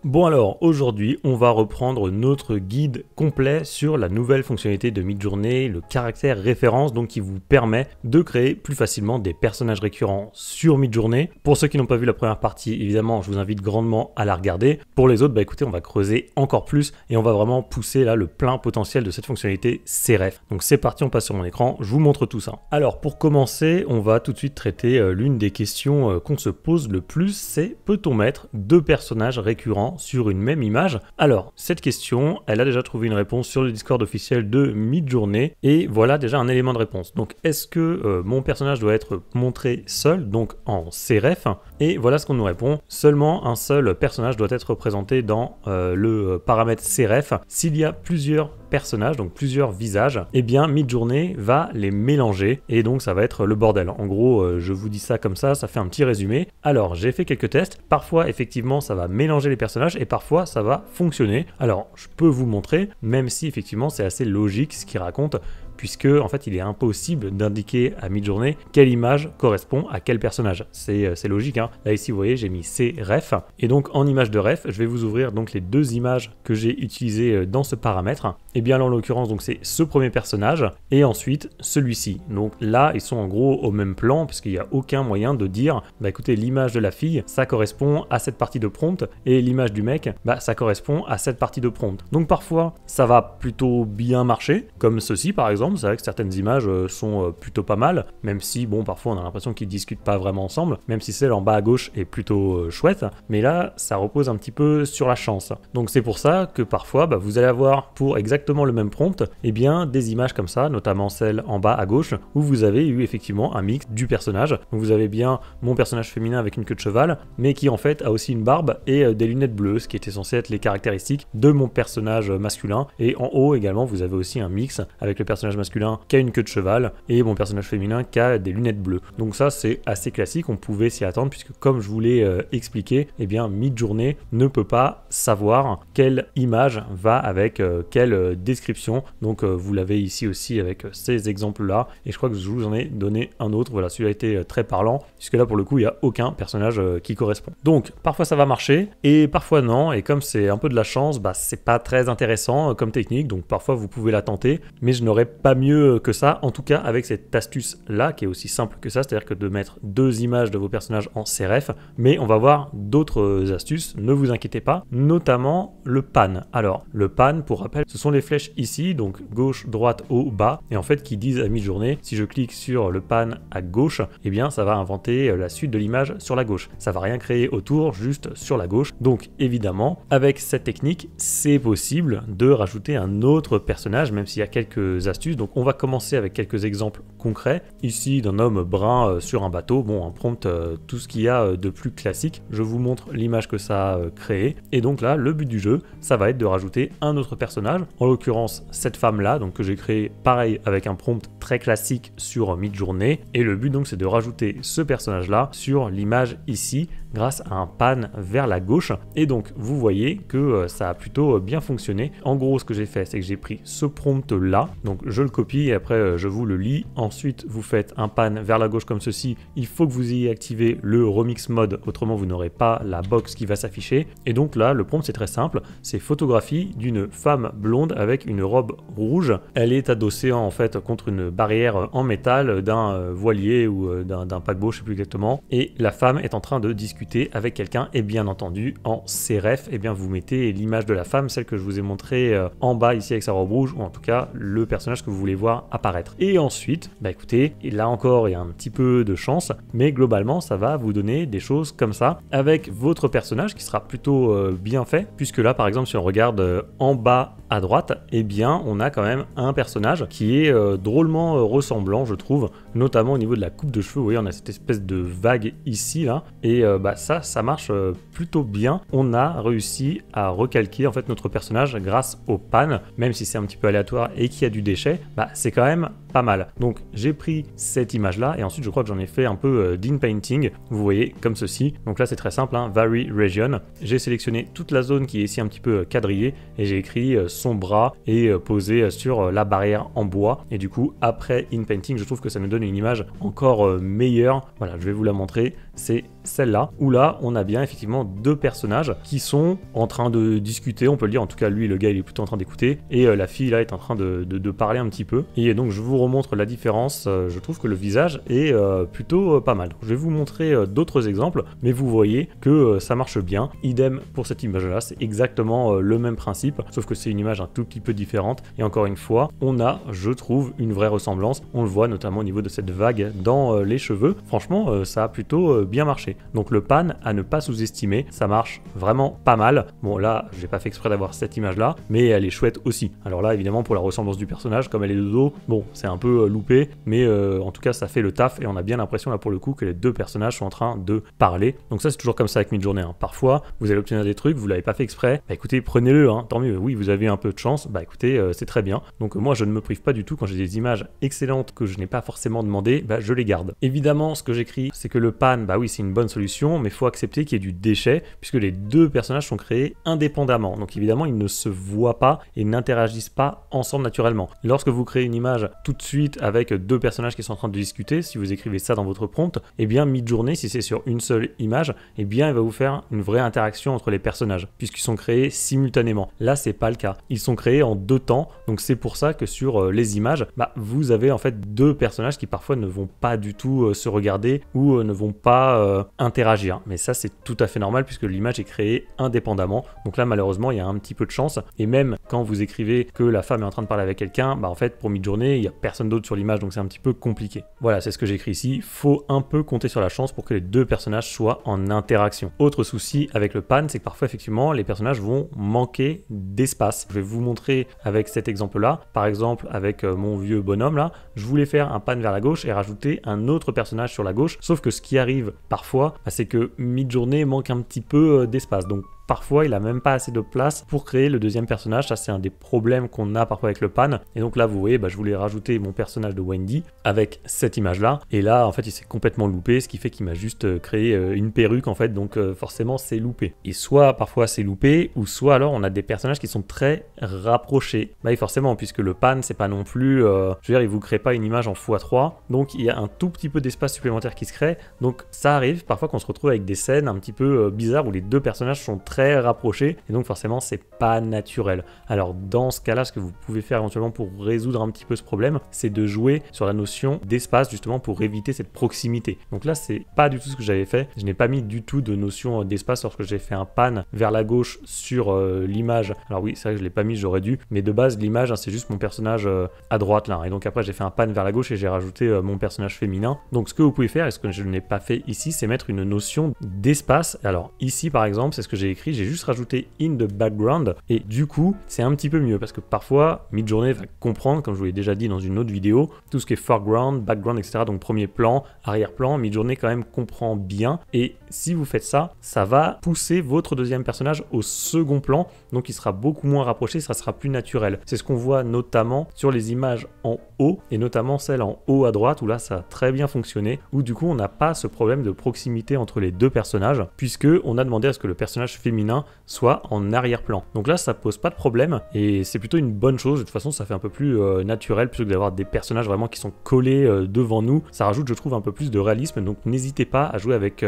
Bon alors, aujourd'hui, on va reprendre notre guide complet sur la nouvelle fonctionnalité de Midjourney, le caractère référence, donc qui vous permet de créer plus facilement des personnages récurrents sur Midjourney. Pour ceux qui n'ont pas vu la première partie, évidemment, je vous invite grandement à la regarder. Pour les autres, bah écoutez, on va creuser encore plus et on va vraiment pousser là le plein potentiel de cette fonctionnalité CREF. Donc c'est parti, on passe sur mon écran, je vous montre tout ça. Alors pour commencer, on va tout de suite traiter l'une des questions qu'on se pose le plus, c'est peut-on mettre deux personnages récurrents sur une même image? Alors, cette question, elle a déjà trouvé une réponse sur le Discord officiel de Midjourney et voilà déjà un élément de réponse. Donc, est-ce que mon personnage doit être montré seul, donc en CREF? Et voilà ce qu'on nous répond. Seulement un seul personnage doit être représenté dans le paramètre CREF. S'il y a plusieurs personnages, donc plusieurs visages, eh bien Midjourney va les mélanger et donc ça va être le bordel. En gros, je vous dis ça comme ça fait un petit résumé. Alors, j'ai fait quelques tests. Parfois, effectivement, ça va mélanger les personnages et parfois, ça va fonctionner. Alors, je peux vous montrer, même si effectivement, c'est assez logique ce qu'il raconte, puisque en fait il est impossible d'indiquer à Midjourney quelle image correspond à quel personnage. C'est logique, hein. Là ici vous voyez j'ai mis CREF et donc en image de ref je vais vous ouvrir donc les deux images que j'ai utilisées dans ce paramètre. Et bien là en l'occurrence donc c'est ce premier personnage et ensuite celui-ci. Donc là ils sont en gros au même plan parce qu'il n'y a aucun moyen de dire bah écoutez l'image de la fille ça correspond à cette partie de prompt et l'image du mec bah ça correspond à cette partie de prompt. Donc parfois ça va plutôt bien marcher comme ceci par exemple. C'est vrai que certaines images sont plutôt pas mal, même si bon parfois on a l'impression qu'ils discutent pas vraiment ensemble, même si celle en bas à gauche est plutôt chouette, mais là ça repose un petit peu sur la chance. Donc c'est pour ça que parfois bah, vous allez avoir pour exactement le même prompt, eh bien des images comme ça, notamment celle en bas à gauche, où vous avez eu effectivement un mix du personnage. Donc vous avez bien mon personnage féminin avec une queue de cheval, mais qui en fait a aussi une barbe et des lunettes bleues, ce qui était censé être les caractéristiques de mon personnage masculin. Et en haut également vous avez aussi un mix avec le personnage masculin qui a une queue de cheval et mon personnage féminin qui a des lunettes bleues. Donc ça c'est assez classique, on pouvait s'y attendre puisque comme je vous l'ai expliqué, eh bien Midjourney ne peut pas savoir quelle image va avec quelle description. Donc vous l'avez ici aussi avec ces exemples là et je crois que je vous en ai donné un autre. Voilà, celui-là a été très parlant puisque là pour le coup il n'y a aucun personnage qui correspond. Donc parfois ça va marcher et parfois non, et comme c'est un peu de la chance, bah c'est pas très intéressant comme technique, donc parfois vous pouvez la tenter, mais je n'aurais pas mieux que ça, en tout cas avec cette astuce là qui est aussi simple que ça, c'est-à-dire que de mettre deux images de vos personnages en CREF, mais on va voir d'autres astuces, ne vous inquiétez pas, notamment le pan. Alors le pan, pour rappel, ce sont les flèches ici, donc gauche, droite, haut, bas, et en fait qui disent à Midjourney, si je clique sur le pan à gauche, eh bien ça va inventer la suite de l'image sur la gauche, ça va rien créer autour, juste sur la gauche. Donc évidemment avec cette technique c'est possible de rajouter un autre personnage, même s'il y a quelques astuces. Donc on va commencer avec quelques exemples concrets. Ici d'un homme brun sur un bateau, bon un prompt, tout ce qu'il y a de plus classique. Je vous montre l'image que ça a créée. Et donc là le but du jeu ça va être de rajouter un autre personnage, en l'occurrence cette femme là, donc que j'ai créé pareil avec un prompt très classique sur Midjourney. Et le but donc c'est de rajouter ce personnage là sur l'image ici grâce à un pan vers la gauche. Et donc vous voyez que ça a plutôt bien fonctionné. En gros ce que j'ai fait c'est que j'ai pris ce prompt là, donc je le copie et après je vous le lis. Ensuite vous faites un pan vers la gauche comme ceci. Il faut que vous ayez activé le remix mode, autrement vous n'aurez pas la box qui va s'afficher. Et donc là le prompt c'est très simple, c'est photographie d'une femme blonde avec une robe rouge. Elle est adossée en fait contre une barrière en métal d'un voilier ou d'un paquebot, je sais plus exactement, et la femme est en train de discuter avec quelqu'un. Et bien entendu en CREF, et bien vous mettez l'image de la femme, celle que je vous ai montré en bas ici avec sa robe rouge, ou en tout cas le personnage que vous voulez voir apparaître. Et ensuite bah écoutez, et là encore il y a un petit peu de chance, mais globalement ça va vous donner des choses comme ça avec votre personnage qui sera plutôt bien fait, puisque là par exemple si on regarde en bas à droite, et bien on a quand même un personnage qui est drôlement ressemblant je trouve, notamment au niveau de la coupe de cheveux. Vous voyez on a cette espèce de vague ici là, et bah ça marche plutôt bien. On a réussi à recalquer en fait notre personnage grâce au pan, même si c'est un petit peu aléatoire et qu'il y a du déchet, bah c'est quand même pas mal. Donc j'ai pris cette image là et ensuite je crois que j'en ai fait un peu d'inpainting, vous voyez comme ceci. Donc là c'est très simple, hein, Vary Region. J'ai sélectionné toute la zone qui est ici un petit peu quadrillée et j'ai écrit son bras et posé sur la barrière en bois. Et du coup après inpainting je trouve que ça nous donne une image encore meilleure. Voilà, je vais vous la montrer. c'est celle-là, où là on a bien effectivement deux personnages qui sont en train de discuter, on peut le dire, en tout cas lui le gars il est plutôt en train d'écouter, et la fille là est en train de parler un petit peu, et donc je vous remontre la différence. Je trouve que le visage est plutôt pas mal. Donc, je vais vous montrer d'autres exemples, mais vous voyez que ça marche bien. Idem pour cette image là, c'est exactement le même principe, sauf que c'est une image un tout petit peu différente, et encore une fois on a, je trouve, une vraie ressemblance. On le voit notamment au niveau de cette vague dans les cheveux. Franchement ça a plutôt bien marché. Donc le pan à ne pas sous-estimer, ça marche vraiment pas mal. Bon là j'ai pas fait exprès d'avoir cette image là, mais elle est chouette aussi. Alors là évidemment pour la ressemblance du personnage, comme elle est de dos, bon c'est un peu loupé, mais en tout cas ça fait le taf, et on a bien l'impression là pour le coup que les deux personnages sont en train de parler. Donc ça c'est toujours comme ça avec Midjourney, hein. Parfois vous allez obtenir des trucs, vous l'avez pas fait exprès, bah écoutez prenez-le, hein, tant mieux. Oui vous avez un peu de chance, bah écoutez c'est très bien. Donc moi je ne me prive pas du tout quand j'ai des images excellentes que je n'ai pas forcément demandé, bah je les garde. Évidemment ce que j'écris c'est que le pan, bah oui c'est une bonne solution, mais il faut accepter qu'il y ait du déchet puisque les deux personnages sont créés indépendamment. Donc évidemment ils ne se voient pas et n'interagissent pas ensemble naturellement. Lorsque vous créez une image tout de suite avec deux personnages qui sont en train de discuter, si vous écrivez ça dans votre prompt, et bien Midjourney, si c'est sur une seule image, et bien il va vous faire une vraie interaction entre les personnages puisqu'ils sont créés simultanément. Là c'est pas le cas, ils sont créés en deux temps, donc c'est pour ça que sur les images, bah, vous avez en fait deux personnages qui parfois ne vont pas du tout se regarder ou ne vont pas interagir. Mais ça c'est tout à fait normal puisque l'image est créée indépendamment. Donc là malheureusement il y a un petit peu de chance, et même quand vous écrivez que la femme est en train de parler avec quelqu'un, bah en fait pour Midjourney il n'y a personne d'autre sur l'image, donc c'est un petit peu compliqué. Voilà, c'est ce que j'écris ici, faut un peu compter sur la chance pour que les deux personnages soient en interaction. Autre souci avec le pan, c'est que parfois effectivement les personnages vont manquer d'espace. Je vais vous montrer avec cet exemple là, par exemple avec mon vieux bonhomme là, je voulais faire un pan vers la gauche et rajouter un autre personnage sur la gauche, sauf que ce qui arrive parfois, bah, c'est que Midjourney manque un petit peu d'espace, donc parfois il a même pas assez de place pour créer le deuxième personnage. Ça c'est un des problèmes qu'on a parfois avec le pan, et donc là vous voyez bah, je voulais rajouter mon personnage de Wendy avec cette image là, et là en fait il s'est complètement loupé, ce qui fait qu'il m'a juste créé une perruque en fait, donc forcément c'est loupé. Et soit parfois c'est loupé, ou soit alors on a des personnages qui sont très rapprochés. Bah oui forcément, puisque le pan c'est pas non plus, je veux dire il vous crée pas une image en x3, donc il y a un tout petit peu d'espace supplémentaire qui se crée, donc ça arrive parfois qu'on se retrouve avec des scènes un petit peu bizarres où les deux personnages sont très rapprochés, et donc forcément c'est pas naturel. Alors dans ce cas là, ce que vous pouvez faire éventuellement pour résoudre un petit peu ce problème, c'est de jouer sur la notion d'espace justement pour éviter cette proximité. Donc là c'est pas du tout ce que j'avais fait, je n'ai pas mis du tout de notion d'espace lorsque j'ai fait un pan vers la gauche sur l'image. Alors oui c'est vrai que je l'ai pas mis, j'aurais dû, mais de base l'image hein, c'est juste mon personnage à droite là, et donc après j'ai fait un pan vers la gauche et j'ai rajouté mon personnage féminin. Donc ce que vous pouvez faire, et ce que je n'ai pas fait ici, c'est mettre une notion d'espace. Alors ici par exemple c'est ce que j'ai écrit, j'ai juste rajouté in the background, et du coup c'est un petit peu mieux parce que parfois Midjourney va comprendre, comme je vous l'ai déjà dit dans une autre vidéo, tout ce qui est foreground, background, etc. Donc premier plan, arrière-plan, Midjourney quand même comprend bien, et si vous faites ça, ça va pousser votre deuxième personnage au second plan, donc il sera beaucoup moins rapproché, ça sera plus naturel. C'est ce qu'on voit notamment sur les images en haut, et notamment celle en haut à droite où là ça a très bien fonctionné, où du coup on n'a pas ce problème de proximité entre les deux personnages, puisque on a demandé à ce que le personnage féminin soit en arrière-plan. Donc là ça pose pas de problème, et c'est plutôt une bonne chose. De toute façon ça fait un peu plus naturel plutôt que d'avoir des personnages vraiment qui sont collés devant nous. Ça rajoute, je trouve, un peu plus de réalisme, donc n'hésitez pas à jouer avec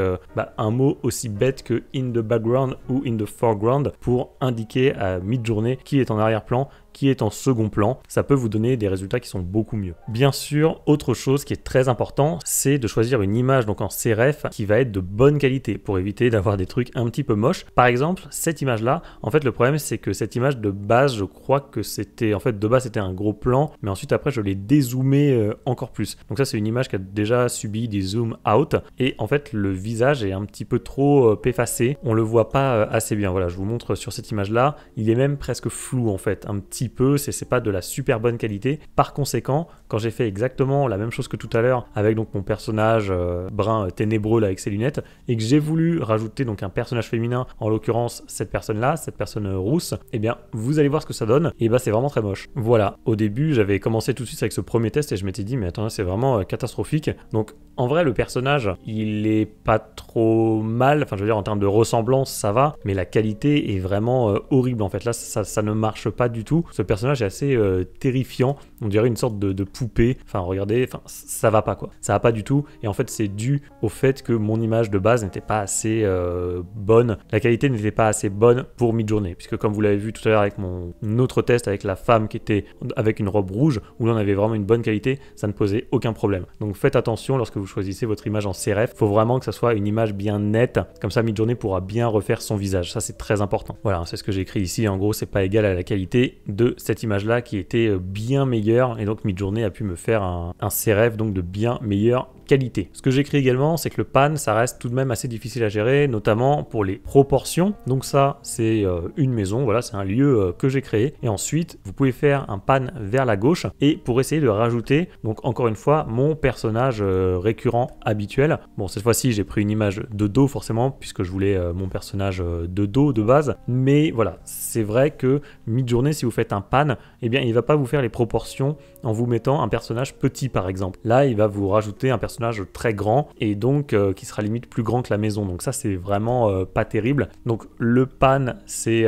un mot aussi bête que in the background ou in the foreground pour indiquer à Midjourney qui est en arrière-plan, qui est en second plan. Ça peut vous donner des résultats qui sont beaucoup mieux. Bien sûr, autre chose qui est très important, c'est de choisir une image donc en CRF qui va être de bonne qualité pour éviter d'avoir des trucs un petit peu moches. Par exemple, cette image là, en fait le problème c'est que cette image de base, je crois que c'était, en fait de base c'était un gros plan, mais ensuite après je l'ai dézoomé encore plus. Donc ça c'est une image qui a déjà subi des zoom out, et en fait le visage est un petit peu trop effacé, on le voit pas assez bien. Voilà, je vous montre sur cette image là, il est même presque flou en fait, un petit peu, c'est pas de la super bonne qualité. Par conséquent, quand j'ai fait exactement la même chose que tout à l'heure avec donc mon personnage brun ténébreux là avec ses lunettes, et que j'ai voulu rajouter donc un personnage féminin, en l'occurrence cette personne là, cette personne rousse, et bien vous allez voir ce que ça donne, et bah c'est vraiment très moche. Voilà, au début j'avais commencé tout de suite avec ce premier test et je m'étais dit mais attends c'est vraiment catastrophique. Donc en vrai le personnage il est pas trop mal, enfin je veux dire en termes de ressemblance ça va, mais la qualité est vraiment horrible en fait. Là ça ne marche pas du tout. ce personnage est assez terrifiant, on dirait une sorte de poupée, enfin regardez, enfin ça va pas quoi, ça va pas du tout, et en fait c'est dû au fait que mon image de base n'était pas assez bonne, la qualité n'était pas assez bonne pour Midjourney, puisque comme vous l'avez vu tout à l'heure avec mon autre test avec la femme qui était avec une robe rouge, où l'on avait vraiment une bonne qualité, ça ne posait aucun problème. Donc faites attention lorsque vous choisissez votre image en CRF, il faut vraiment que ça soit une image bien nette, comme ça Midjourney pourra bien refaire son visage, ça c'est très important. Voilà, c'est ce que j'ai écrit ici, en gros c'est pas égal à la qualité de cette image là qui était bien meilleure, et donc Midjourney a pu me faire un CRF donc de bien meilleure qualité. Ce que j'écris également, c'est que le pan, ça reste tout de même assez difficile à gérer, notamment pour les proportions. Donc ça, c'est une maison, voilà, c'est un lieu que j'ai créé. Et ensuite, vous pouvez faire un pan vers la gauche et pour essayer de rajouter, donc encore une fois, mon personnage récurrent habituel. Bon, cette fois-ci, j'ai pris une image de dos forcément, puisque je voulais mon personnage de dos de base. Mais voilà, c'est vrai que Midjourney, si vous faites un pan, eh bien, il va pas vous faire les proportions en vous mettant un personnage petit, par exemple. Là, il va vous rajouter un personnage très grand et donc qui sera limite plus grand que la maison, donc ça c'est vraiment pas terrible. Donc le pan c'est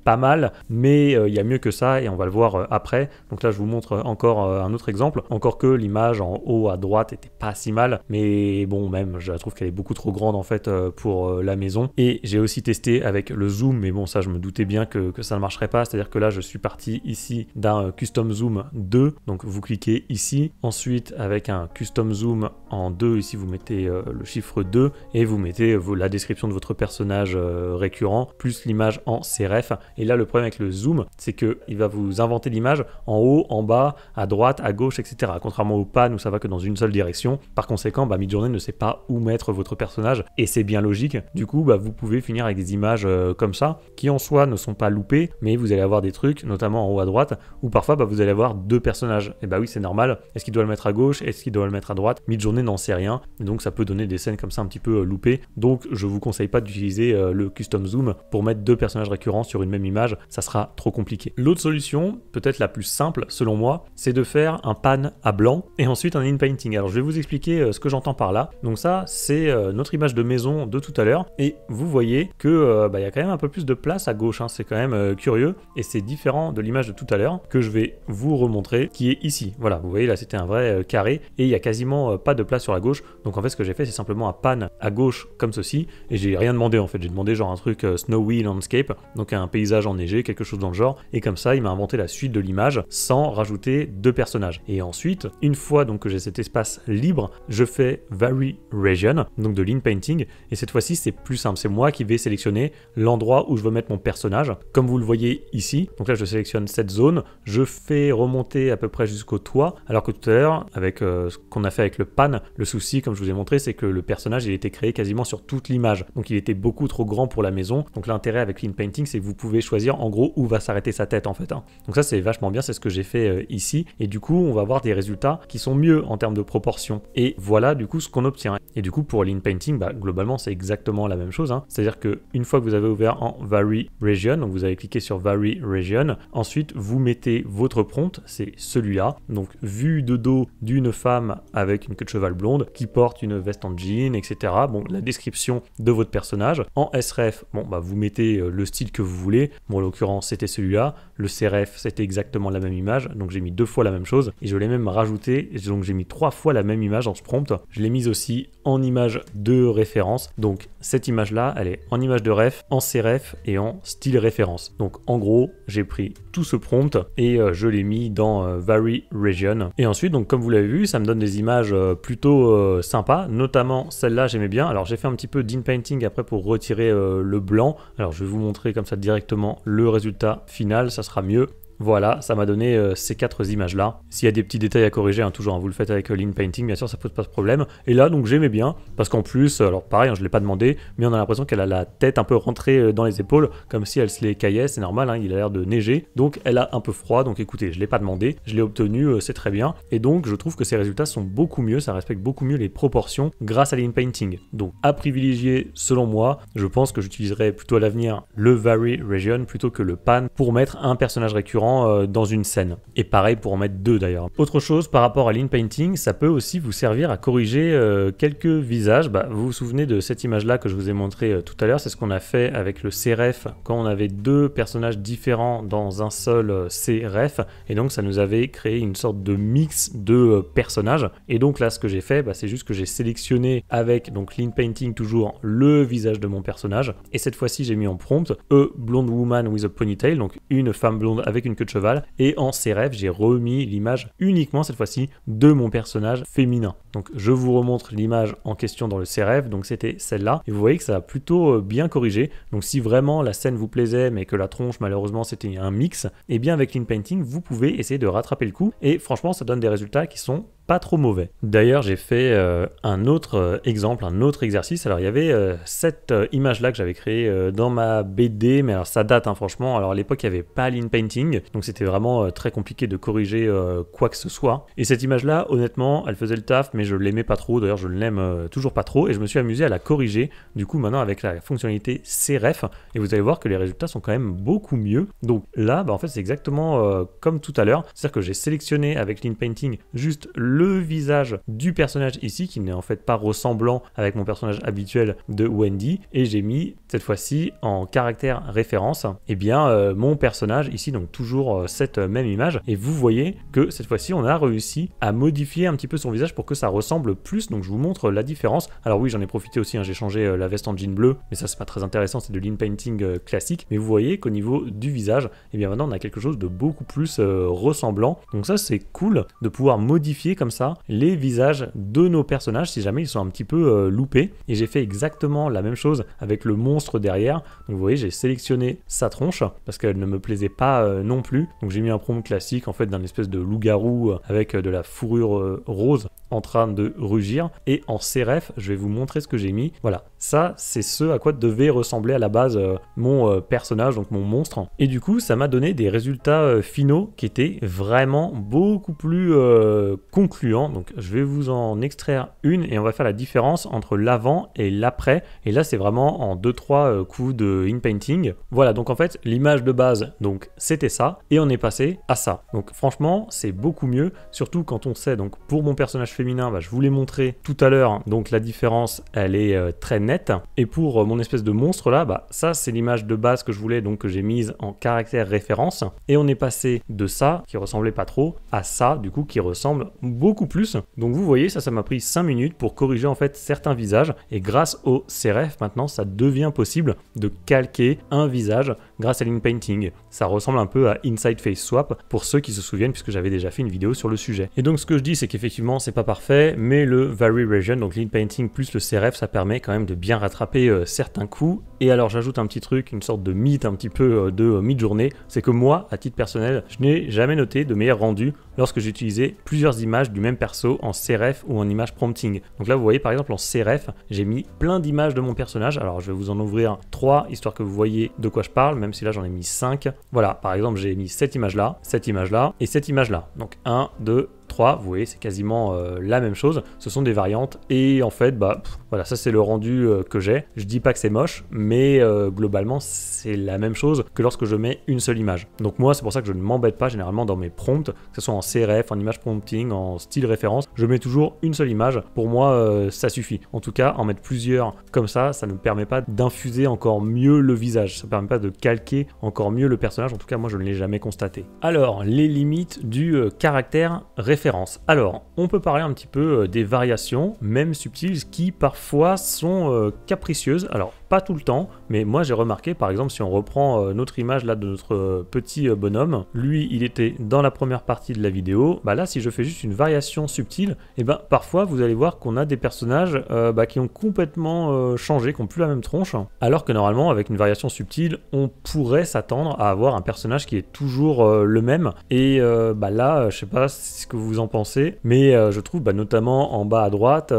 pas mal, mais il y a mieux que ça et on va le voir après. Donc là je vous montre encore un autre exemple, encore que l'image en haut à droite était pas si mal, mais bon, même je la trouve qu'elle est beaucoup trop grande en fait pour la maison. Et j'ai aussi testé avec le zoom, mais bon, ça je me doutais bien que ça ne marcherait pas, c'est à dire que là je suis parti ici d'un custom zoom 2, donc vous cliquez ici, ensuite avec un custom zoom en 2, ici vous mettez le chiffre 2 et vous mettez la description de votre personnage récurrent plus l'image en CRF. Et là le problème avec le zoom, c'est qu'il va vous inventer l'image en haut, en bas, à droite, à gauche, etc. Contrairement au pan où ça va que dans une seule direction. Par conséquent, Midjourney ne sait pas où mettre votre personnage et c'est bien logique. Du coup, vous pouvez finir avec des images comme ça qui en soi ne sont pas loupées, mais vous allez avoir des trucs, notamment en haut à droite, où parfois vous allez avoir deux personnages. Et oui, c'est normal. Est-ce qu'il doit le mettre à gauche? Est-ce qu'il doit le mettre à droite? Midjourney n'en sait rien, et donc ça peut donner des scènes comme ça un petit peu loupées. Donc je vous conseille pas d'utiliser le custom zoom pour mettre deux personnages récurrents sur une même image, ça sera trop compliqué. L'autre solution, peut-être la plus simple selon moi, c'est de faire un pan à blanc et ensuite un in-painting. Alors je vais vous expliquer ce que j'entends par là. Donc ça, c'est notre image de maison de tout à l'heure, et vous voyez que y a quand même un peu plus de place à gauche, hein. C'est quand même curieux, et c'est différent de l'image de tout à l'heure que je vais vous remontrer, qui est ici. Voilà, vous voyez là c'était un vrai carré, et il y a quasiment pas de place sur la gauche. Donc en fait ce que j'ai fait, c'est simplement un pan à gauche comme ceci, et j'ai rien demandé en fait, j'ai demandé genre un truc snowy landscape, donc un paysage enneigé, quelque chose dans le genre, et comme ça il m'a inventé la suite de l'image sans rajouter deux personnages. Et ensuite, une fois donc que j'ai cet espace libre, je fais Vary Region, donc de l'in-painting, et cette fois-ci c'est plus simple, c'est moi qui vais sélectionner l'endroit où je veux mettre mon personnage, comme vous le voyez ici. Donc là je sélectionne cette zone, je fais remonter à peu près jusqu'au toit, alors que tout à l'heure avec ce qu'on a fait avec le pan, le souci comme je vous ai montré, c'est que le personnage il était créé quasiment sur toute l'image, donc il était beaucoup trop grand pour la maison. Donc l'intérêt avec l'in-painting, c'est que vous pouvez choisir en gros où va s'arrêter sa tête en fait, hein. Donc ça c'est vachement bien, c'est ce que j'ai fait ici, et du coup on va avoir des résultats qui sont mieux en termes de proportion, et voilà du coup ce qu'on obtient. Et du coup pour l'in-painting, globalement c'est exactement la même chose, hein. C'est à dire que une fois que vous avez ouvert en Vary Region, donc vous avez cliqué sur Vary Region, ensuite vous mettez votre prompt, c'est celui-là, donc vue de dos d'une femme avec une queue de cheval blonde qui porte une veste en jean, etc. Bon, la description de votre personnage. En SREF, vous mettez le style que vous voulez. Bon, en l'occurrence, c'était celui-là. Le CRF, c'était exactement la même image, donc j'ai mis 2 fois la même chose, et je l'ai même rajouté, donc j'ai mis 3 fois la même image dans ce prompt. Je l'ai mise aussi en image de référence, donc cette image-là, elle est en image de ref, en CRF et en style référence. Donc en gros, j'ai pris tout ce prompt et je l'ai mis dans Vary Region. Et ensuite, donc comme vous l'avez vu, ça me donne des images plutôt sympas, notamment celle-là, j'aimais bien. Alors j'ai fait un petit peu d'in-painting après pour retirer le blanc. Alors je vais vous montrer comme ça directement le résultat final, ça sera mieux. Voilà, ça m'a donné ces 4 images-là. S'il y a des petits détails à corriger, toujours, vous le faites avec l'in-painting, bien sûr, ça pose pas de problème. Et là, donc j'aimais bien, parce qu'en plus, alors pareil, je ne l'ai pas demandé, mais on a l'impression qu'elle a la tête un peu rentrée dans les épaules, comme si elle se les caillait, c'est normal, il a l'air de neiger, donc elle a un peu froid, donc écoutez, je ne l'ai pas demandé, je l'ai obtenu, c'est très bien, et donc je trouve que ces résultats sont beaucoup mieux, ça respecte beaucoup mieux les proportions grâce à l'in-painting. Donc à privilégier, selon moi, je pense que j'utiliserai plutôt à l'avenir le Vary Region plutôt que le pan pour mettre un personnage récurrent récurrents dans une scène. Et pareil pour en mettre 2 d'ailleurs. Autre chose par rapport à l'inpainting, ça peut aussi vous servir à corriger quelques visages. Vous vous souvenez de cette image là que je vous ai montré tout à l'heure, c'est ce qu'on a fait avec le CREF quand on avait 2 personnages différents dans un seul CREF, et donc ça nous avait créé une sorte de mix de personnages. Et donc là ce que j'ai fait, c'est juste que j'ai sélectionné avec donc l'inpainting toujours le visage de mon personnage, et cette fois-ci j'ai mis en prompt a blonde woman with a ponytail, donc une femme blonde avec une queue de cheval, et en CREF j'ai remis l'image uniquement cette fois-ci de mon personnage féminin. Donc je vous remontre l'image en question dans le CREF, donc c'était celle-là, et vous voyez que ça a plutôt bien corrigé. Donc si vraiment la scène vous plaisait mais que la tronche malheureusement c'était un mix, et bien avec l'inpainting vous pouvez essayer de rattraper le coup, et franchement ça donne des résultats qui sont pas trop mauvais. D'ailleurs j'ai fait un autre exemple, un autre exercice. Alors il y avait cette image là que j'avais créée dans ma BD, mais alors ça date franchement. Alors à l'époque il n'y avait pas l'inpainting, donc c'était vraiment très compliqué de corriger quoi que ce soit. Et cette image là honnêtement elle faisait le taf, mais je l'aimais pas trop. D'ailleurs je ne l'aime toujours pas trop, et je me suis amusé à la corriger du coup maintenant avec la fonctionnalité CREF, et vous allez voir que les résultats sont quand même beaucoup mieux. Donc là en fait c'est exactement comme tout à l'heure, c'est-à-dire que j'ai sélectionné avec l'inpainting juste le visage du personnage ici, qui n'est en fait pas ressemblant avec mon personnage habituel de Wendy, et j'ai mis cette fois-ci en caractère référence mon personnage ici, donc toujours cette même image, et vous voyez que cette fois-ci on a réussi à modifier un petit peu son visage pour que ça ressemble plus. Donc je vous montre la différence. Alors oui, j'en ai profité aussi, j'ai changé la veste en jean bleu, mais ça c'est pas très intéressant, c'est de l'inpainting classique, mais vous voyez qu'au niveau du visage, maintenant on a quelque chose de beaucoup plus ressemblant. Donc ça c'est cool de pouvoir modifier comme ça les visages de nos personnages si jamais ils sont un petit peu loupés. Et j'ai fait exactement la même chose avec le monstre derrière. Donc vous voyez, j'ai sélectionné sa tronche parce qu'elle ne me plaisait pas non plus. Donc j'ai mis un prompt classique en fait d'un espèce de loup-garou avec de la fourrure rose en train de rugir, et en CREF je vais vous montrer ce que j'ai mis. Voilà, ça c'est ce à quoi devait ressembler à la base mon personnage, donc mon monstre, et du coup ça m'a donné des résultats finaux qui étaient vraiment beaucoup plus concluants. Donc je vais vous en extraire une et on va faire la différence entre l'avant et l'après, et là c'est vraiment en 2-3 coups de inpainting. Voilà, donc en fait l'image de base donc c'était ça, et on est passé à ça. Donc franchement c'est beaucoup mieux, surtout quand on sait, donc pour mon personnage féminin, je vous l'ai montré tout à l'heure, donc la différence elle est très nette, et pour mon espèce de monstre là, ça c'est l'image de base que je voulais, donc que j'ai mise en caractère référence, et on est passé de ça qui ressemblait pas trop à ça du coup qui ressemble beaucoup plus. Donc vous voyez, ça m'a pris 5 minutes pour corriger en fait certains visages, et grâce au CREF maintenant ça devient possible de calquer un visage grâce à l'inpainting. Ça ressemble un peu à Inside Face Swap pour ceux qui se souviennent, puisque j'avais déjà fait une vidéo sur le sujet. Et donc ce que je dis, c'est qu'effectivement c'est pas parfait, mais le Vary Region, donc l'inpainting plus le CREF, ça permet quand même de bien rattraper certains coups. Et alors j'ajoute un petit truc, une sorte de mythe un petit peu de mid-journée, c'est que moi, à titre personnel, je n'ai jamais noté de meilleur rendu lorsque j'ai utilisé plusieurs images du même perso en CREF ou en image prompting. Donc là vous voyez par exemple en CREF, j'ai mis plein d'images de mon personnage. Alors je vais vous en ouvrir 3 histoire que vous voyez de quoi je parle, même si là j'en ai mis 5. Voilà, par exemple j'ai mis cette image là et cette image là. Donc 1, 2, 3, vous voyez c'est quasiment la même chose, ce sont des variantes, et en fait voilà, ça c'est le rendu que j'ai. Je dis pas que c'est moche, mais globalement c'est la même chose que lorsque je mets une seule image. Donc moi c'est pour ça que je ne m'embête pas généralement dans mes prompts, que ce soit en CRF, en image prompting, en style référence, je mets toujours une seule image. Pour moi ça suffit. En tout cas en mettre plusieurs comme ça ne me permet pas d'infuser encore mieux le visage, ça ne permet pas de calquer encore mieux le personnage. En tout cas moi je ne l'ai jamais constaté. Alors les limites du caractère référence. Alors, on peut parler un petit peu des variations, même subtiles, qui parfois sont capricieuses. Alors, pas tout le temps, mais moi j'ai remarqué, par exemple, si on reprend notre image là de notre petit bonhomme, lui il était dans la première partie de la vidéo, là si je fais juste une variation subtile, et parfois vous allez voir qu'on a des personnages qui ont complètement changé, qui n'ont plus la même tronche, alors que normalement avec une variation subtile, on pourrait s'attendre à avoir un personnage qui est toujours le même. Et là, je sais pas ce que vous en pensez, mais je trouve notamment en bas à droite,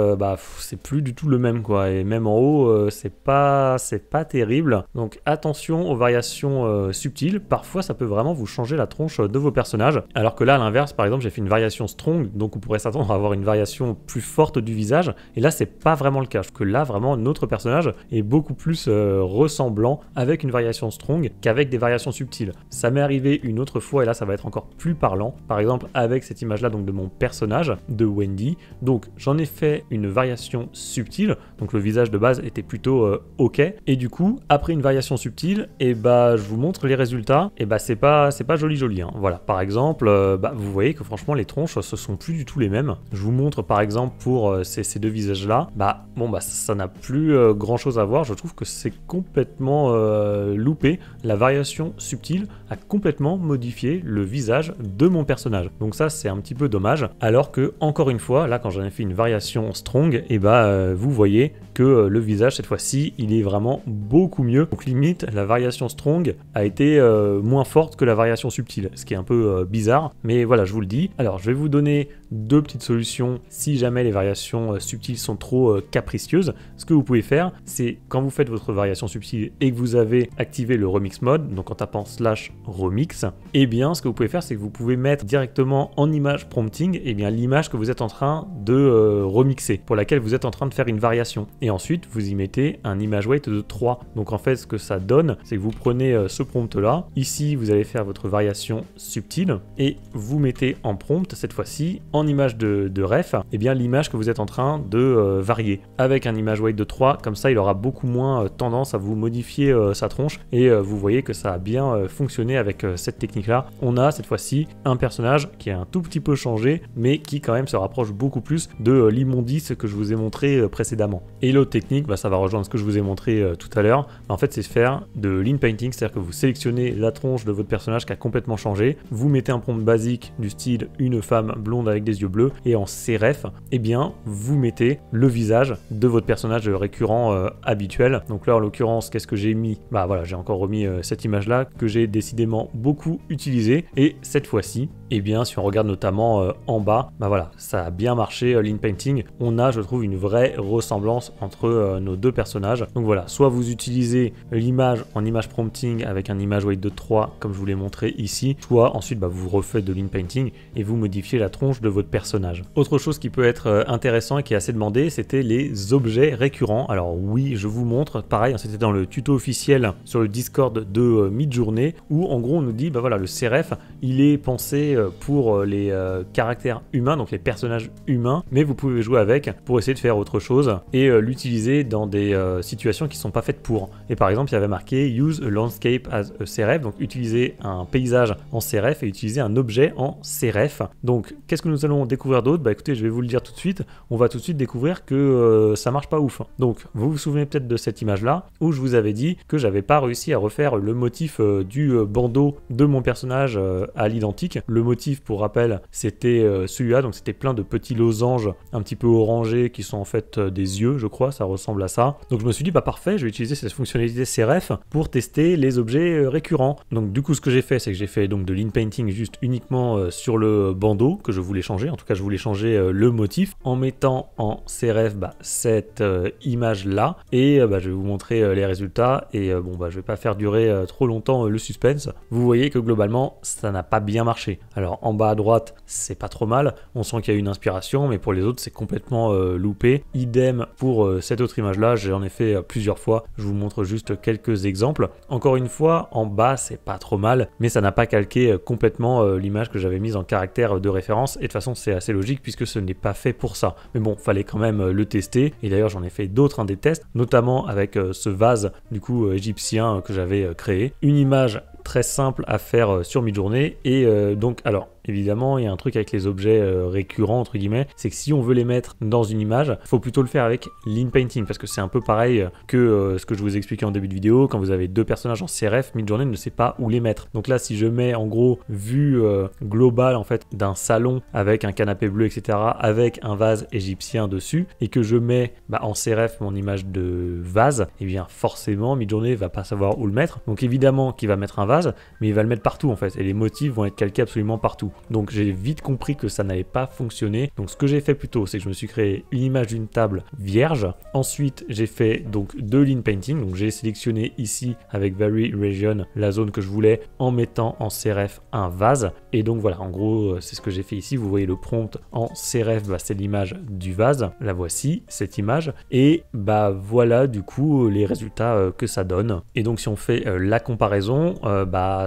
c'est plus du tout le même quoi, et même en haut, c'est pas c'est pas terrible. Donc attention aux variations subtiles, parfois ça peut vraiment vous changer la tronche de vos personnages. Alors que là à l'inverse, par exemple j'ai fait une variation strong, donc on pourrait s'attendre à avoir une variation plus forte du visage, et là c'est pas vraiment le cas. Je trouve que là vraiment notre personnage est beaucoup plus ressemblant avec une variation strong qu'avec des variations subtiles. Ça m'est arrivé une autre fois et là ça va être encore plus parlant, par exemple avec cette image là donc de mon personnage, de Wendy. Donc j'en ai fait une variation subtile, donc le visage de base était plutôt ok, et du coup après une variation subtile, et bah je vous montre les résultats, et bah c'est pas joli hein. Voilà, par exemple vous voyez que franchement les tronches ce sont plus du tout les mêmes. Je vous montre par exemple pour ces deux visages là, ça n'a plus grand chose à voir. Je trouve que c'est complètement loupé. La variation subtile a complètement modifié le visage de mon personnage, donc ça c'est un petit peu dommage. Alors que encore une fois là quand j'en ai fait une variation strong, et vous voyez que le visage cette fois-ci il est vraiment beaucoup mieux. Donc limite la variation strong a été moins forte que la variation subtile, ce qui est un peu bizarre, mais voilà je vous le dis. Alors je vais vous donner deux petites solutions si jamais les variations subtiles sont trop capricieuses. Ce que vous pouvez faire, c'est quand vous faites votre variation subtile et que vous avez activé le remix mode, donc en tapant /remix, et bien ce que vous pouvez faire, c'est que vous pouvez mettre directement en image prompting l'image que vous êtes en train de remixer, pour laquelle vous êtes en train de faire une variation, et ensuite vous y mettez un image weight de 3. Donc en fait ce que ça donne, c'est que vous prenez ce prompt là, ici vous allez faire votre variation subtile et vous mettez en prompt cette fois-ci en image de ref l'image que vous êtes en train de varier avec un image weight de 3. Comme ça il aura beaucoup moins tendance à vous modifier sa tronche, et vous voyez que ça a bien fonctionné avec cette technique là. On a cette fois-ci un personnage qui est un tout petit peu changé, mais qui quand même se rapproche beaucoup plus de l'immondice que je vous ai montré précédemment. Et l'autre technique, ça va rejoindre ce que je vous ai montré tout à l'heure. En fait c'est faire de lean painting, c'est-à-dire que vous sélectionnez la tronche de votre personnage qui a complètement changé, vous mettez un prompt basique du style une femme blonde avec des yeux bleus, et en CRF vous mettez le visage de votre personnage récurrent habituel. Donc là en l'occurrence qu'est-ce que j'ai mis, j'ai encore remis cette image là que j'ai décidément beaucoup utilisée, et cette fois-ci si on regarde notamment en bas, ça a bien marché lean painting. On a, je trouve, une vraie ressemblance entre nos deux personnages. Donc voilà, soit vous utilisez l'image en image prompting avec un image weight de 3 comme je vous l'ai montré ici, soit ensuite vous refaites de lean painting et vous modifiez la tronche de votre personnage. Autre chose qui peut être intéressant et qui est assez demandé, c'était les objets récurrents. Alors oui, je vous montre, pareil, c'était dans le tuto officiel sur le Discord de Midjourney, où en gros on nous dit, le CRF, il est pensé pour les caractères humains, donc les personnages humains, mais vous pouvez jouer avec pour essayer de faire autre chose et l'utiliser dans des situations qui ne sont pas faites pour. Et par exemple, il y avait marqué Use a landscape as a CRF, donc utiliser un paysage en CRF et utiliser un objet en CRF. Donc qu'est-ce que nous allons découvrir d'autre? Écoutez, je vais vous le dire tout de suite. On va tout de suite découvrir que ça marche pas ouf. Donc vous vous souvenez peut-être de cette image là où je vous avais dit que j'avais pas réussi à refaire le motif du bandeau de mon personnage à l'identique. Le motif, pour rappel, c'était celui-là, donc c'était plein de petits losanges un petit peu orangés qui sont en fait des yeux, je crois, ça ressemble à ça. Donc je me suis dit parfait, je vais utiliser cette fonctionnalité CRF pour tester les objets récurrents. Donc du coup ce que j'ai fait, c'est que j'ai fait donc de lean painting juste uniquement sur le bandeau que je voulais changer. En tout cas je voulais changer le motif en mettant en CRF cette image là, et je vais vous montrer les résultats, et je vais pas faire durer trop longtemps le suspense. Vous voyez que globalement ça n'a pas bien marché. Alors en bas à droite c'est pas trop mal, on sent qu'il y a une inspiration, mais pour les autres c'est complètement loupé. Idem pour cette autre image là, j'en ai fait plusieurs fois, je vous montre juste quelques exemples. Encore une fois, en bas c'est pas trop mal, mais ça n'a pas calqué complètement l'image que j'avais mise en caractère de référence, et de toute façon c'est assez logique puisque ce n'est pas fait pour ça. Mais bon, fallait quand même le tester, et d'ailleurs j'en ai fait d'autres des tests, notamment avec ce vase du coup égyptien que j'avais créé. Une image très simple à faire sur Midjourney, et donc alors évidemment il y a un truc avec les objets récurrents entre guillemets, c'est que si on veut les mettre dans une image, il faut plutôt le faire avec lean painting, parce que c'est un peu pareil que ce que je vous expliquais en début de vidéo. Quand vous avez deux personnages en CRF, Midjourney ne sait pas où les mettre. Donc là si je mets en gros vue globale en fait d'un salon avec un canapé bleu etc, avec un vase égyptien dessus, et que je mets en CRF mon image de vase, et bien forcément Midjourney va pas savoir où le mettre. Donc évidemment qu'il va mettre un vase, mais il va le mettre partout en fait, et les motifs vont être calqués absolument partout. Donc j'ai vite compris que ça n'allait pas fonctionner. Donc ce que j'ai fait plutôt, c'est que je me suis créé une image d'une table vierge. Ensuite, j'ai fait donc 2 lignes painting. Donc j'ai sélectionné ici avec Vary Region la zone que je voulais en mettant en CRF un vase. Et donc voilà, en gros, c'est ce que j'ai fait ici. Vous voyez le prompt en CRF, c'est l'image du vase. La voici, cette image. Et voilà du coup les résultats que ça donne. Et donc si on fait la comparaison,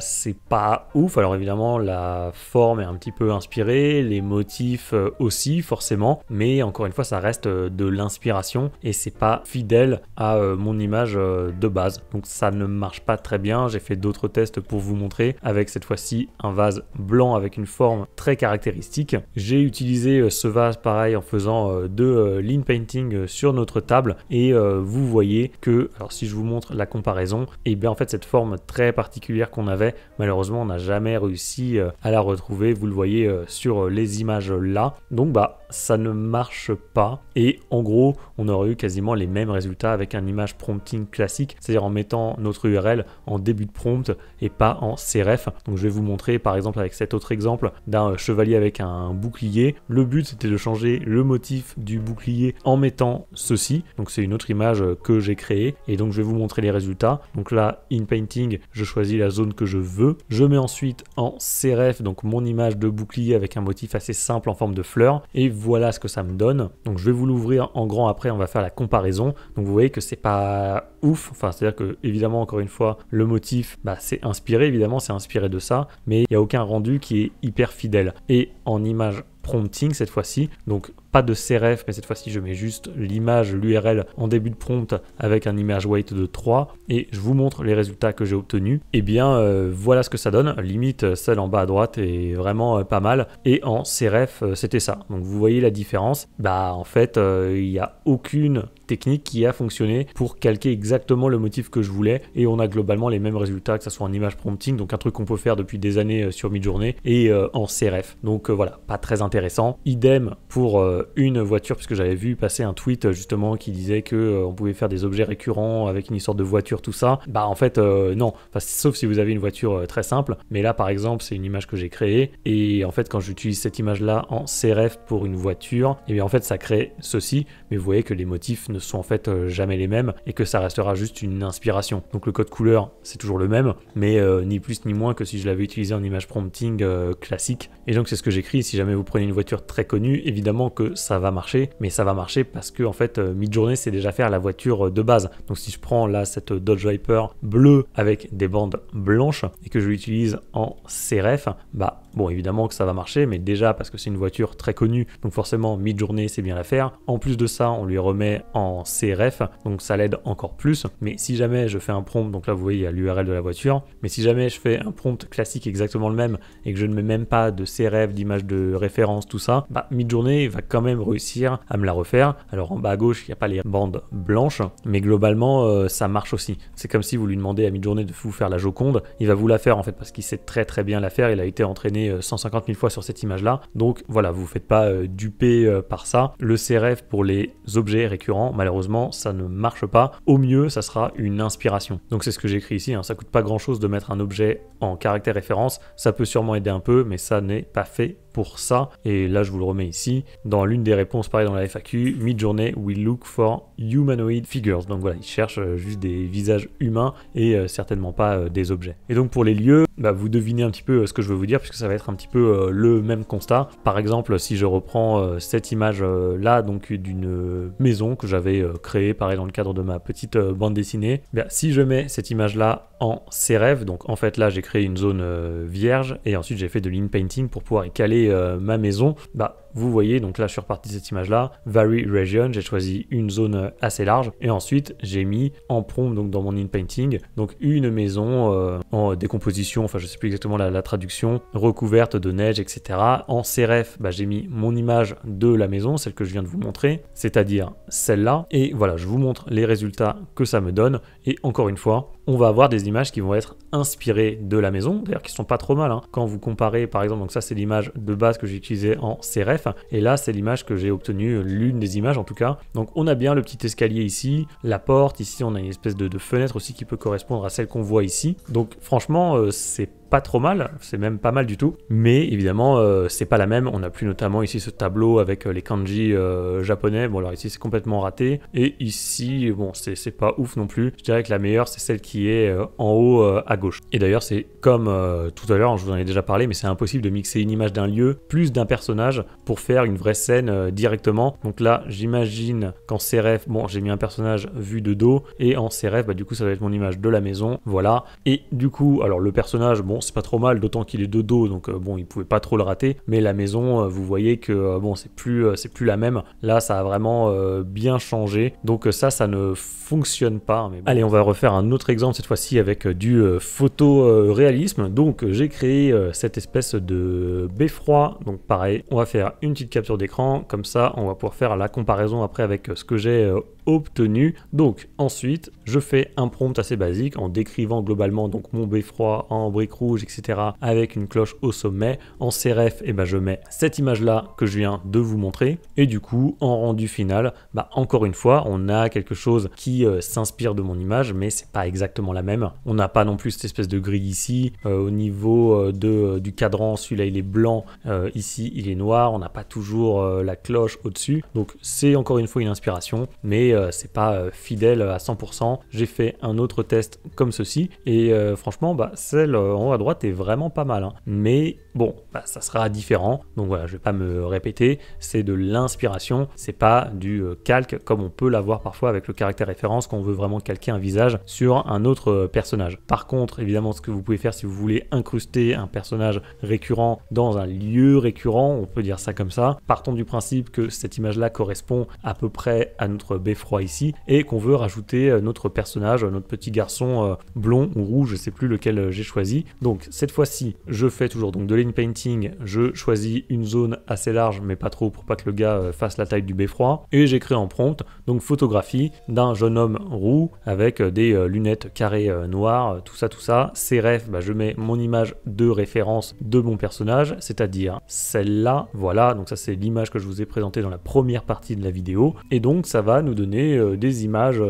c'est pas ouf. Alors évidemment, la forme est un petit peu inspirée, les motifs aussi forcément, mais encore une fois, ça reste de l'inspiration et c'est pas fidèle à mon image de base. Donc ça ne marche pas très bien. J'ai fait d'autres tests pour vous montrer avec cette fois-ci un vase blanc avec une forme très caractéristique. J'ai utilisé ce vase pareil en faisant 2 lean painting sur notre table et vous voyez que, alors si je vous montre la comparaison, et bien en fait cette forme très particulière qu'on avait, malheureusement on n'a jamais réussi à la retrouver. Vous le voyez sur les images là. Donc ça ne marche pas et en gros on aurait eu quasiment les mêmes résultats avec un image prompting classique, c'est-à-dire en mettant notre URL en début de prompt et pas en CRF. Donc je vais vous montrer par exemple avec cet autre exemple d'un chevalier avec un bouclier. Le but c'était de changer le motif du bouclier en mettant ceci. Donc c'est une autre image que j'ai créée et donc je vais vous montrer les résultats. Donc là in painting, je choisis la zone que je veux. Je mets ensuite en CRF donc mon image de bouclier avec un motif assez simple en forme de fleur et voilà ce que ça me donne. Donc je vais vous l'ouvrir en grand après, on va faire la comparaison. Donc vous voyez que c'est pas ouf, enfin c'est à dire que évidemment encore une fois le motif c'est inspiré, évidemment c'est inspiré de ça, mais il n'y a aucun rendu qui est hyper fidèle. Et en image prompting cette fois-ci, donc pas de CRF, mais cette fois-ci je mets juste l'image, l'URL en début de prompt avec un image weight de 3 et je vous montre les résultats que j'ai obtenus. Et bien voilà ce que ça donne, limite celle en bas à droite est vraiment pas mal et en CRF c'était ça. Donc vous voyez la différence, en fait il n'y a aucune technique qui a fonctionné pour calquer exactement le motif que je voulais et on a globalement les mêmes résultats que ça soit en image prompting, donc un truc qu'on peut faire depuis des années sur Midjourney et en CRF. Donc voilà, pas très intéressant. Idem pour une voiture, puisque j'avais vu passer un tweet justement qui disait que on pouvait faire des objets récurrents avec une histoire de voiture, tout ça. En fait non, sauf si vous avez une voiture très simple, mais là par exemple c'est une image que j'ai créée et en fait quand j'utilise cette image là en CRF pour une voiture, et bien en fait ça crée ceci, mais vous voyez que les motifs ne sont en fait jamais les mêmes et que ça restera juste une inspiration. Donc le code couleur c'est toujours le même, mais ni plus ni moins que si je l'avais utilisé en image prompting classique. Et donc c'est ce que j'écris. Si jamais vous prenez une voiture très connue, évidemment que ça va marcher, mais ça va marcher parce que en fait Midjourney sait déjà faire la voiture de base. Donc si je prends là cette Dodge Viper bleue avec des bandes blanches et que je l'utilise en CRF, bon évidemment que ça va marcher, mais déjà parce que c'est une voiture très connue, donc forcément Midjourney sait bien la faire. En plus de ça, on lui remet en CRF, donc ça l'aide encore plus. Mais si jamais je fais un prompt, donc là vous voyez il y a l'URL de la voiture, mais si jamais je fais un prompt classique exactement le même et que je ne mets même pas de CRF, d'image de référence, tout ça, Midjourney va quand même réussir à me la refaire. Alors en bas à gauche il n'y a pas les bandes blanches, mais globalement ça marche aussi. C'est comme si vous lui demandez à Midjourney de vous faire la Joconde, il va vous la faire en fait parce qu'il sait très très bien la faire. Il a été entraîné 150 000 fois sur cette image là, donc voilà, vous ne faites pas duper par ça. Le CRF pour les objets récurrents, malheureusement ça ne marche pas. Au mieux ça sera une inspiration. Donc c'est ce que j'écris ici, ça coûte pas grand chose de mettre un objet en caractère référence, ça peut sûrement aider un peu, mais ça n'est pas fait pour ça. Et là je vous le remets ici dans l'une des réponses, pareil dans la FAQ, Midjourney will look for humanoid figures. Donc voilà, il cherche juste des visages humains et certainement pas des objets. Et donc pour les lieux, vous devinez un petit peu ce que je veux vous dire, puisque ça va être un petit peu le même constat. Par exemple, si je reprends cette image là, donc d'une maison que j'avais créée, pareil dans le cadre de ma petite bande dessinée, si je mets cette image là en CRF, donc en fait là j'ai créé une zone vierge et ensuite j'ai fait de lean painting pour pouvoir y caler ma maison, vous voyez, donc là je suis reparti de cette image là, Vary Region, j'ai choisi une zone assez large et ensuite j'ai mis en prompt, donc dans mon in painting, donc une maison en décomposition, enfin je sais plus exactement la traduction, recouverte de neige, etc. En CRF, j'ai mis mon image de la maison, celle que je viens de vous montrer, c'est-à-dire celle-là, et voilà, je vous montre les résultats que ça me donne. Et encore une fois, on va avoir des images qui vont être inspirées de la maison, d'ailleurs qui sont pas trop mal, quand vous comparez par exemple, donc ça c'est l'image de base que j'ai utilisée en CRF, et là c'est l'image que j'ai obtenue, l'une des images en tout cas. Donc on a bien le petit escalier ici, la porte, ici on a une espèce de fenêtre aussi qui peut correspondre à celle qu'on voit ici. Donc franchement c'est pas trop mal, c'est même pas mal du tout, mais évidemment c'est pas la même. On a plus notamment ici ce tableau avec les kanji japonais. Bon alors ici c'est complètement raté, et ici bon c'est pas ouf non plus. Je dirais que la meilleure c'est celle qui est en haut à gauche. Et d'ailleurs c'est comme tout à l'heure, je vous en ai déjà parlé, mais c'est impossible de mixer une image d'un lieu plus d'un personnage pour faire une vraie scène directement. Donc là j'imagine qu'en CRF, bon j'ai mis un personnage vu de dos, et en CRF bah du coup ça va être mon image de la maison, voilà. Et du coup alors le personnage, bon c'est pas trop mal, d'autant qu'il est de dos, donc bon il pouvait pas trop le rater, mais la maison vous voyez que bon c'est plus la même. Là ça a vraiment bien changé, donc ça ne fonctionne pas, mais bon. Allez, on va refaire un autre exemple cette fois-ci avec du photoréalisme. Donc j'ai créé cette espèce de beffroi, donc pareil on va faire une petite capture d'écran, comme ça on va pouvoir faire la comparaison après avec ce que j'ai obtenu. Donc ensuite je fais un prompt assez basique en décrivant globalement donc mon beffroi en briques rouges, etc., avec une cloche au sommet. En CRF, et ben je mets cette image là que je viens de vous montrer, et du coup en rendu final, bah encore une fois on a quelque chose qui s'inspire de mon image, mais c'est pas exactement la même. On n'a pas non plus cette espèce de grille ici au niveau du cadran, celui-là il est blanc, ici il est noir, on n'a pas toujours la cloche au dessus, donc c'est encore une fois une inspiration, mais c'est pas fidèle à 100%. J'ai fait un autre test comme ceci, et franchement bah, celle en haut à droite est vraiment pas mal, hein. Mais bon bah, ça sera différent, donc voilà je vais pas me répéter, c'est de l'inspiration, c'est pas du calque comme on peut l'avoir parfois avec le caractère référence quand on veut vraiment calquer un visage sur un autre personnage. Par contre évidemment ce que vous pouvez faire si vous voulez incruster un personnage récurrent dans un lieu récurrent, on peut dire ça comme ça, partons du principe que cette image là correspond à peu près à notre beffroi ici, et qu'on veut rajouter notre personnage, notre petit garçon blond ou rouge, je sais plus lequel j'ai choisi. Donc cette fois-ci je fais toujours donc de l'inpainting, je choisis une zone assez large mais pas trop pour pas que le gars fasse la taille du beffroi, et j'écris en prompt donc photographie d'un jeune homme roux avec des lunettes carrées noires, tout ça. CRF, bah, je mets mon image de référence de mon personnage, c'est-à-dire celle-là, voilà, donc ça c'est l'image que je vous ai présentée dans la première partie de la vidéo, et donc ça va nous donner des images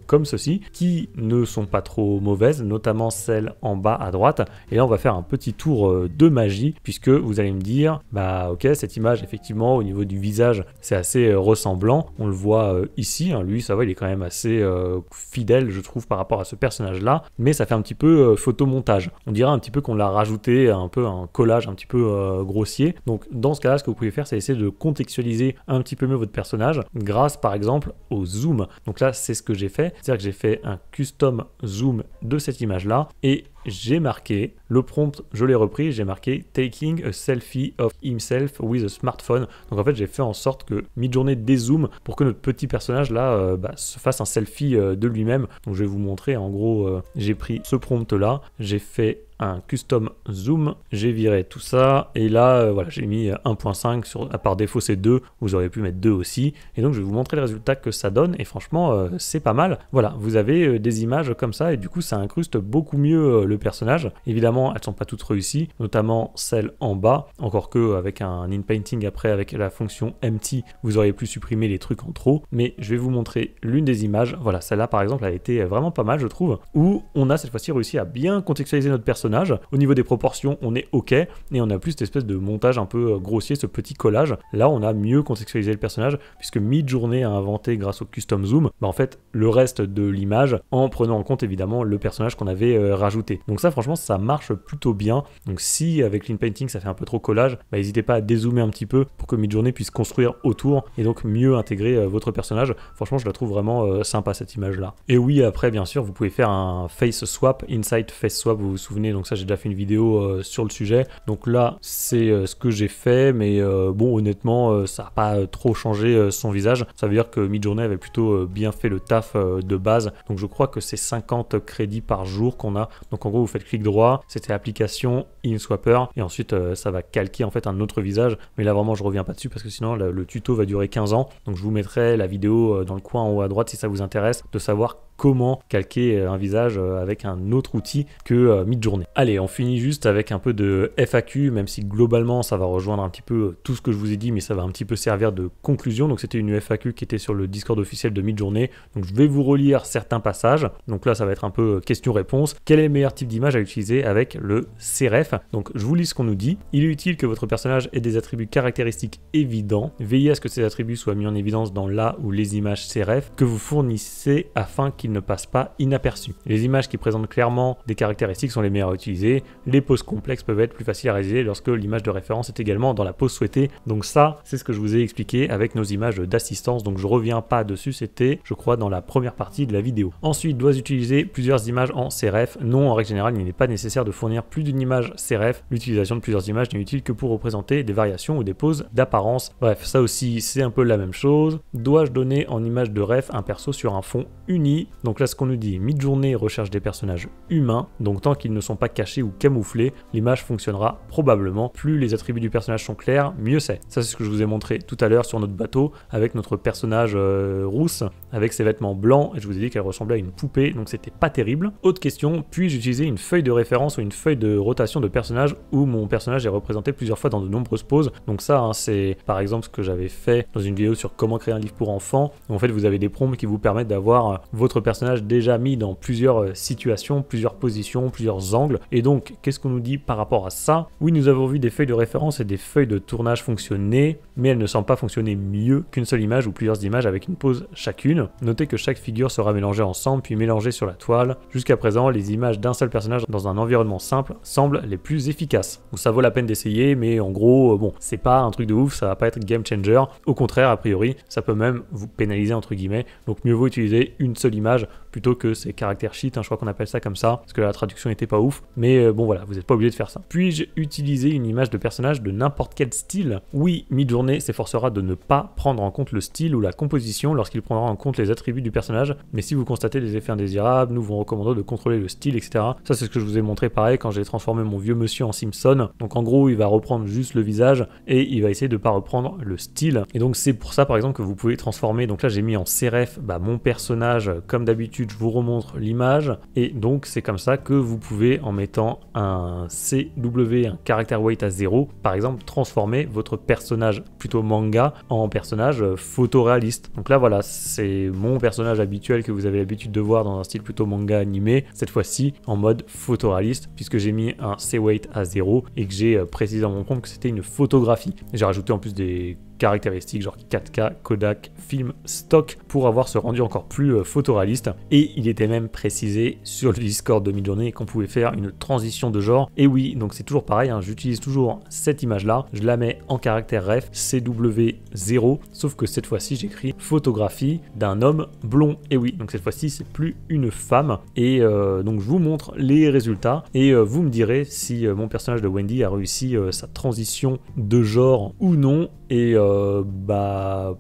comme ceci, qui ne sont pas trop mauvaises, notamment celle en bas à droite. Et là on va faire un petit tour de magie, puisque vous allez me dire, bah ok cette image effectivement au niveau du visage c'est assez ressemblant, on le voit ici, hein, lui ça va, il est quand même assez fidèle je trouve par rapport à ce personnage là, mais ça fait un petit peu photomontage, on dirait un petit peu qu'on l'a rajouté un peu un collage un petit peu grossier. Donc dans ce cas là ce que vous pouvez faire c'est essayer de contextualiser un petit peu mieux votre personnage grâce par exemple au zoom. Donc là c'est ce que j'ai fait, c'est-à-dire que j'ai fait un custom zoom de cette image là, et j'ai marqué, le prompt je l'ai repris, j'ai marqué taking a selfie of himself with a smartphone. Donc en fait j'ai fait en sorte que Midjourney dézoome pour que notre petit personnage là se fasse un selfie de lui-même. Donc je vais vous montrer, en gros j'ai pris ce prompt là, j'ai fait un custom zoom, j'ai viré tout ça, et là voilà j'ai mis 1.5 sur, par défaut c'est 2, vous auriez pu mettre 2 aussi, et donc je vais vous montrer le résultat que ça donne, et franchement c'est pas mal. Voilà, vous avez des images comme ça, et du coup ça incruste beaucoup mieux le personnage. Évidemment elles sont pas toutes réussies, notamment celle en bas, encore que avec un inpainting après avec la fonction empty vous auriez pu supprimer les trucs en trop, mais je vais vous montrer l'une des images. Voilà, celle-là par exemple elle a été vraiment pas mal je trouve, où on a cette fois-ci réussi à bien contextualiser notre personnage. Au niveau des proportions on est ok, et on a plus cette espèce de montage un peu grossier, ce petit collage. Là on a mieux contextualisé le personnage, puisque Midjourney a inventé grâce au custom zoom en fait le reste de l'image, en prenant en compte évidemment le personnage qu'on avait rajouté. Donc ça franchement ça marche plutôt bien. Donc si avec l'inpainting ça fait un peu trop collage, n'hésitez pas à dézoomer un petit peu pour que Midjourney puisse construire autour et donc mieux intégrer votre personnage. Franchement je la trouve vraiment sympa cette image là. Et oui, après bien sûr vous pouvez faire un face swap, inside face swap, vous vous souvenez, donc ça j'ai déjà fait une vidéo sur le sujet. Donc là c'est ce que j'ai fait, mais bon honnêtement ça n'a pas trop changé son visage. Ça veut dire que Midjourney avait plutôt bien fait le taf de base. Donc je crois que c'est 50 crédits par jour qu'on a. Donc en gros vous faites clic droit, c'était application InSwapper, et ensuite ça va calquer en fait un autre visage. Mais là vraiment je reviens pas dessus parce que sinon le tuto va durer 15 ans. Donc je vous mettrai la vidéo dans le coin en haut à droite si ça vous intéresse de savoir comment calquer un visage avec un autre outil que Midjourney. Allez, on finit juste avec un peu de FAQ, même si globalement ça va rejoindre un petit peu tout ce que je vous ai dit, mais ça va un petit peu servir de conclusion. Donc c'était une FAQ qui était sur le Discord officiel de Midjourney. Donc je vais vous relire certains passages. Donc là ça va être un peu question-réponse. Quel est le meilleur type d'image à utiliser avec le CREF? Donc je vous lis ce qu'on nous dit. Il est utile que votre personnage ait des attributs caractéristiques évidents. Veillez à ce que ces attributs soient mis en évidence dans la ou les images CREF que vous fournissez afin qu'ils ne passent pas inaperçus. Les images qui présentent clairement des caractéristiques sont les meilleures à utiliser. Les poses complexes peuvent être plus faciles à réaliser lorsque l'image de référence est également dans la pose souhaitée. Donc ça, c'est ce que je vous ai expliqué avec nos images d'assistance. Donc je reviens pas dessus, c'était, je crois, dans la première partie de la vidéo. Ensuite, dois utiliser plusieurs images en CREF. Non, en règle générale, il n'est pas nécessaire de fournir plus d'une image CREF. L'utilisation de plusieurs images n'est utile que pour représenter des variations ou des poses d'apparence. Bref, ça aussi, c'est un peu la même chose. Dois-je donner en image de ref un perso sur un fond uni? Donc là, ce qu'on nous dit, Midjourney recherche des personnages humains. Donc tant qu'ils ne sont pas cachés ou camouflés, l'image fonctionnera probablement. Plus les attributs du personnage sont clairs, mieux c'est. Ça, c'est ce que je vous ai montré tout à l'heure sur notre bateau avec notre personnage rousse avec ses vêtements blancs, et je vous ai dit qu'elle ressemblait à une poupée, donc c'était pas terrible. Autre question, puis-je utiliser une feuille de référence ou une feuille de rotation de personnage où mon personnage est représenté plusieurs fois dans de nombreuses poses? Donc ça, hein, c'est par exemple ce que j'avais fait dans une vidéo sur comment créer un livre pour enfants. En fait, vous avez des prompts qui vous permettent d'avoir votre personnage déjà mis dans plusieurs situations, plusieurs positions, plusieurs angles. Et donc, qu'est-ce qu'on nous dit par rapport à ça? Oui, nous avons vu des feuilles de référence et des feuilles de tournage fonctionner, mais elles ne semblent pas fonctionner mieux qu'une seule image ou plusieurs images avec une pose chacune. Notez que chaque figure sera mélangée ensemble puis mélangée sur la toile. Jusqu'à présent, les images d'un seul personnage dans un environnement simple semblent les plus efficaces. Donc ça vaut la peine d'essayer, mais en gros, bon, c'est pas un truc de ouf, ça va pas être game changer. Au contraire, a priori, ça peut même vous pénaliser entre guillemets. Donc mieux vaut utiliser une seule image plutôt que ces caractères sheet, hein, je crois qu'on appelle ça comme ça, parce que la traduction n'était pas ouf. Mais bon voilà, vous n'êtes pas obligé de faire ça. Puis-je utiliser une image de personnage de n'importe quel style? Oui, Midjourney s'efforcera de ne pas prendre en compte le style ou la composition lorsqu'il prendra en compte les attributs du personnage, mais si vous constatez des effets indésirables, nous vous recommandons de contrôler le style, etc. Ça, c'est ce que je vous ai montré pareil quand j'ai transformé mon vieux monsieur en Simpson. Donc en gros, il va reprendre juste le visage et il va essayer de ne pas reprendre le style. Et donc c'est pour ça par exemple que vous pouvez transformer, donc là j'ai mis en CREF mon personnage comme d'habitude, je vous remontre l'image, et donc c'est comme ça que vous pouvez, en mettant un CW, un character weight à 0, par exemple, transformer votre personnage plutôt manga en personnage photoréaliste. Donc là voilà, c'est mon personnage habituel que vous avez l'habitude de voir dans un style plutôt manga animé, cette fois-ci en mode photoréaliste, puisque j'ai mis un C-weight à 0 et que j'ai précisé dans mon prompt que c'était une photographie. J'ai rajouté en plus des caractéristiques genre 4K, Kodak, film, stock pour avoir ce rendu encore plus photoréaliste. Et il était même précisé sur le Discord de Midjourney qu'on pouvait faire une transition de genre. Et oui, donc c'est toujours pareil, hein, j'utilise toujours cette image là, je la mets en caractère ref CW0, sauf que cette fois-ci j'écris photographie d'un homme blond. Et oui, donc cette fois-ci c'est plus une femme. Et donc je vous montre les résultats et vous me direz si mon personnage de Wendy a réussi sa transition de genre ou non. Et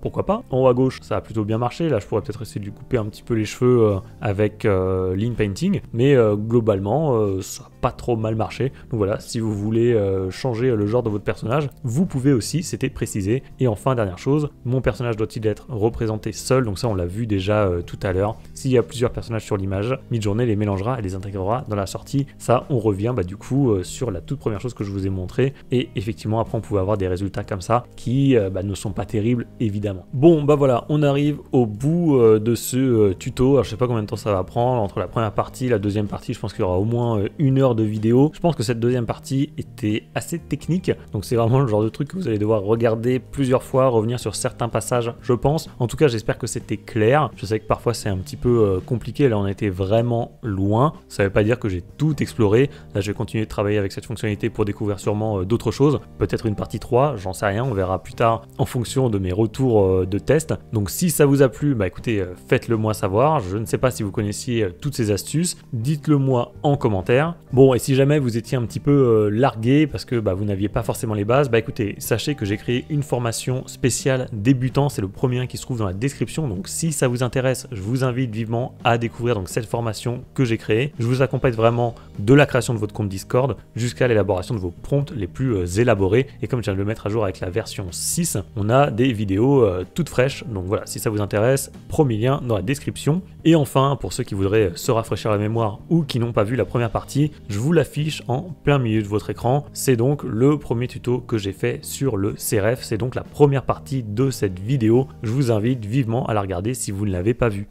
pourquoi pas. En haut à gauche, ça a plutôt bien marché. Là, je pourrais peut-être essayer de lui couper un petit peu les cheveux avec Lean Painting. Mais globalement, ça n'a pas trop mal marché. Donc voilà, si vous voulez changer le genre de votre personnage, vous pouvez aussi, c'était précisé. Et enfin, dernière chose, mon personnage doit-il être représenté seul? Donc ça, on l'a vu déjà tout à l'heure. S'il y a plusieurs personnages sur l'image, Midjourney les mélangera et les intégrera dans la sortie. Ça, on revient du coup sur la toute première chose que je vous ai montré. Et effectivement, après, on pouvait avoir des résultats comme ça qui ne sont pas terribles évidemment. Bon voilà, on arrive au bout de ce tuto. Alors je sais pas combien de temps ça va prendre entre la première partie et la deuxième partie. Je pense qu'il y aura au moins 1 heure de vidéo. Je pense que cette deuxième partie était assez technique, donc c'est vraiment le genre de truc que vous allez devoir regarder plusieurs fois, revenir sur certains passages, je pense. En tout cas, j'espère que c'était clair. Je sais que parfois c'est un petit peu compliqué, là on était vraiment loin. Ça veut pas dire que j'ai tout exploré. Là je vais continuer de travailler avec cette fonctionnalité pour découvrir sûrement d'autres choses, peut-être une partie 3, j'en sais rien, on verra plus tard en fonction de mes retours de test. Donc si ça vous a plu, écoutez, faites-le moi savoir. Je ne sais pas si vous connaissiez toutes ces astuces, dites-le moi en commentaire. Bon, et si jamais vous étiez un petit peu largué parce que vous n'aviez pas forcément les bases, écoutez, sachez que j'ai créé une formation spéciale débutant, c'est le premier lien qui se trouve dans la description. Donc si ça vous intéresse, je vous invite vivement à découvrir donc cette formation que j'ai créée. Je vous accompagne vraiment de la création de votre compte Discord jusqu'à l'élaboration de vos prompts les plus élaborés. Et comme je viens de le mettre à jour avec la version 6, on a des vidéos toutes fraîches. Donc voilà, si ça vous intéresse, premier lien dans la description. Et enfin, pour ceux qui voudraient se rafraîchir la mémoire ou qui n'ont pas vu la première partie, je vous l'affiche en plein milieu de votre écran. C'est donc le premier tuto que j'ai fait sur le CRF. C'est donc la première partie de cette vidéo. Je vous invite vivement à la regarder si vous ne l'avez pas vue.